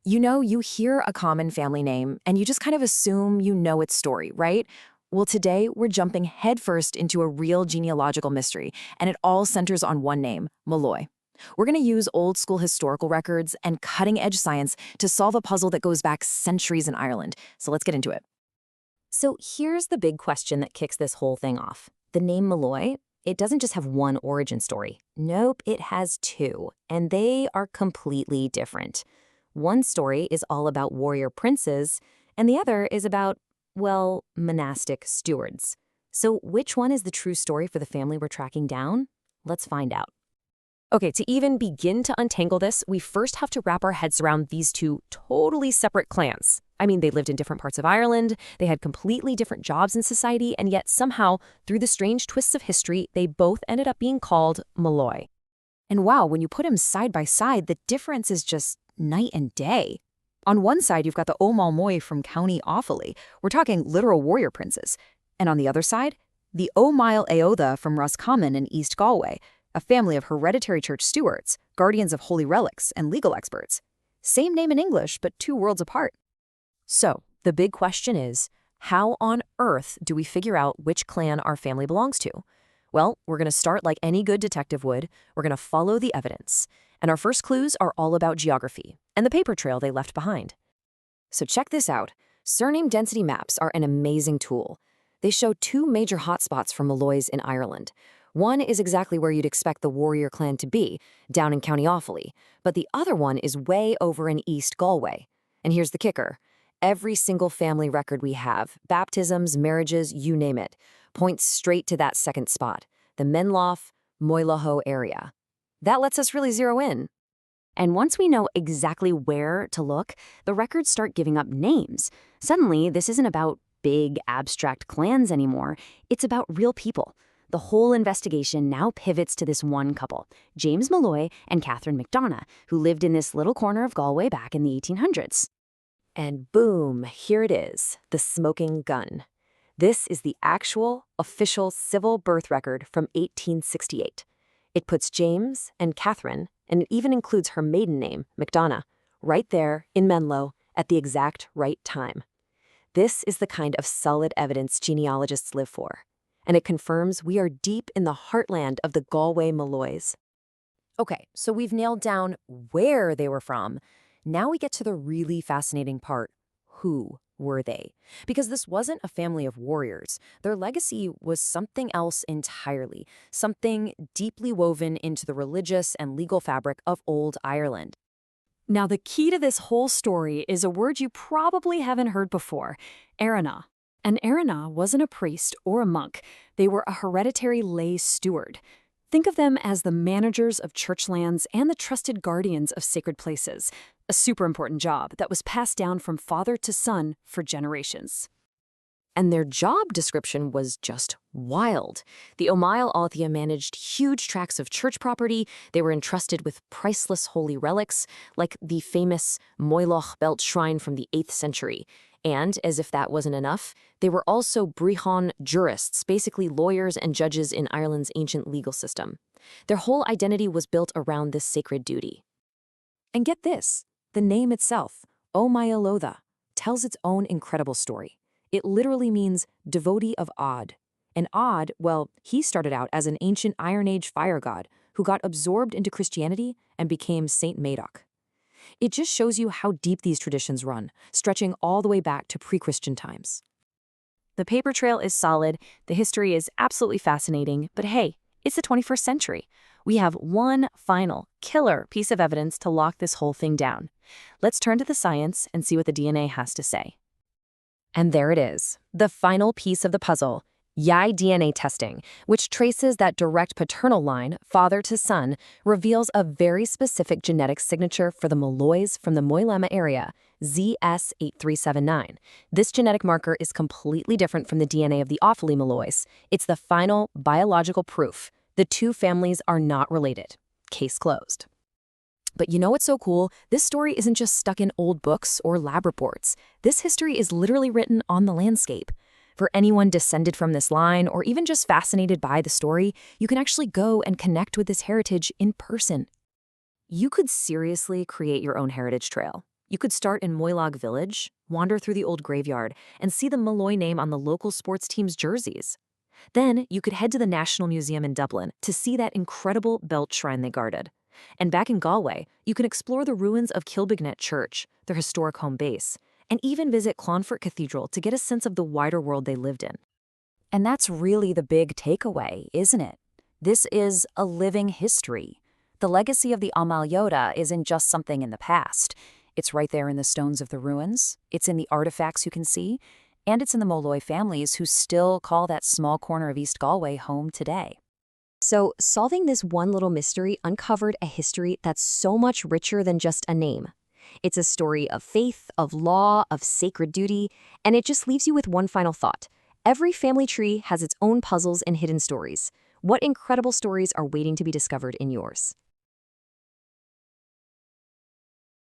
You know, you hear a common family name and you just kind of assume you know its story, right? Well, today we're jumping headfirst into a real genealogical mystery, and it all centers on one name, Molloy. We're going to use old school historical records and cutting edge science to solve a puzzle that goes back centuries in Ireland. So let's get into it. So here's the big question that kicks this whole thing off. The name Molloy, it doesn't just have one origin story. Nope, it has two, and they are completely different. One story is all about warrior princes, and the other is about, well, monastic stewards. So which one is the true story for the family we're tracking down? Let's find out. Okay, to even begin to untangle this, we first have to wrap our heads around these two totally separate clans. I mean, they lived in different parts of Ireland, they had completely different jobs in society, and yet somehow, through the strange twists of history, they both ended up being called Molloy. And wow, when you put them side by side, the difference is just night and day. On one side, you've got the O'Malmoy from County Offaly. We're talking literal warrior princes. And on the other side, the O'Mail Eotha from Roscommon in East Galway, a family of hereditary church stewards, guardians of holy relics, and legal experts. Same name in English, but two worlds apart. So, the big question is, how on earth do we figure out which clan our family belongs to? Well, we're going to start like any good detective would. We're going to follow the evidence. And our first clues are all about geography and the paper trail they left behind. So check this out. Surname density maps are an amazing tool. They show two major hotspots for Molloys in Ireland. One is exactly where you'd expect the warrior clan to be, down in County Offaly, but the other one is way over in East Galway. And here's the kicker. Every single family record we have, baptisms, marriages, you name it, points straight to that second spot, the Menlough, Moylaho area. That lets us really zero in. And once we know exactly where to look, the records start giving up names. Suddenly, this isn't about big, abstract clans anymore. It's about real people. The whole investigation now pivots to this one couple, James Molloy and Catherine McDonough, who lived in this little corner of Galway back in the 1800s. And boom, here it is, the smoking gun. This is the actual, official civil birth record from 1868. It puts James and Catherine, and it even includes her maiden name, McDonough, right there in Menlo at the exact right time. This is the kind of solid evidence genealogists live for, and it confirms we are deep in the heartland of the Galway Molloys. Okay, so we've nailed down where they were from. Now we get to the really fascinating part. Who were they? Because this wasn't a family of warriors. Their legacy was something else entirely, something deeply woven into the religious and legal fabric of old Ireland. Now, the key to this whole story is a word you probably haven't heard before, Arana. An Arana wasn't a priest or a monk. They were a hereditary lay steward. Think of them as the managers of church lands and the trusted guardians of sacred places, a super important job that was passed down from father to son for generations. And their job description was just wild. The O'Mail Althea managed huge tracts of church property. They were entrusted with priceless holy relics, like the famous Moyloch Belt Shrine from the 8th century. And, as if that wasn't enough, they were also brehon jurists, basically lawyers and judges in Ireland's ancient legal system. Their whole identity was built around this sacred duty. And get this, the name itself, O'Mailotha, tells its own incredible story. It literally means devotee of Od. And Od, well, he started out as an ancient Iron Age fire god who got absorbed into Christianity and became Saint Madoc. It just shows you how deep these traditions run, stretching all the way back to pre-Christian times. The paper trail is solid, the history is absolutely fascinating, but hey, it's the 21st century. We have one final, killer piece of evidence to lock this whole thing down. Let's turn to the science and see what the DNA has to say. And there it is, the final piece of the puzzle, Yai DNA testing, which traces that direct paternal line, father to son, reveals a very specific genetic signature for the Molloys from the Moylemma area, ZS8379. This genetic marker is completely different from the DNA of the Offaly Molloys. It's the final biological proof. The two families are not related. Case closed. But you know what's so cool? This story isn't just stuck in old books or lab reports. This history is literally written on the landscape. For anyone descended from this line or even just fascinated by the story, you can actually go and connect with this heritage in person. You could seriously create your own heritage trail. You could start in Moylog Village, wander through the old graveyard, and see the Molloy name on the local sports team's jerseys. Then you could head to the National Museum in Dublin to see that incredible belt shrine they guarded. And back in Galway, you can explore the ruins of Kilbegnet Church, their historic home base, and even visit Clonfert Cathedral to get a sense of the wider world they lived in. And that's really the big takeaway, isn't it? This is a living history. The legacy of the Amalyoda isn't just something in the past. It's right there in the stones of the ruins, it's in the artifacts you can see, and it's in the Molloy families who still call that small corner of East Galway home today. So, solving this one little mystery uncovered a history that's so much richer than just a name. It's a story of faith, of law, of sacred duty, and it just leaves you with one final thought. Every family tree has its own puzzles and hidden stories. What incredible stories are waiting to be discovered in yours?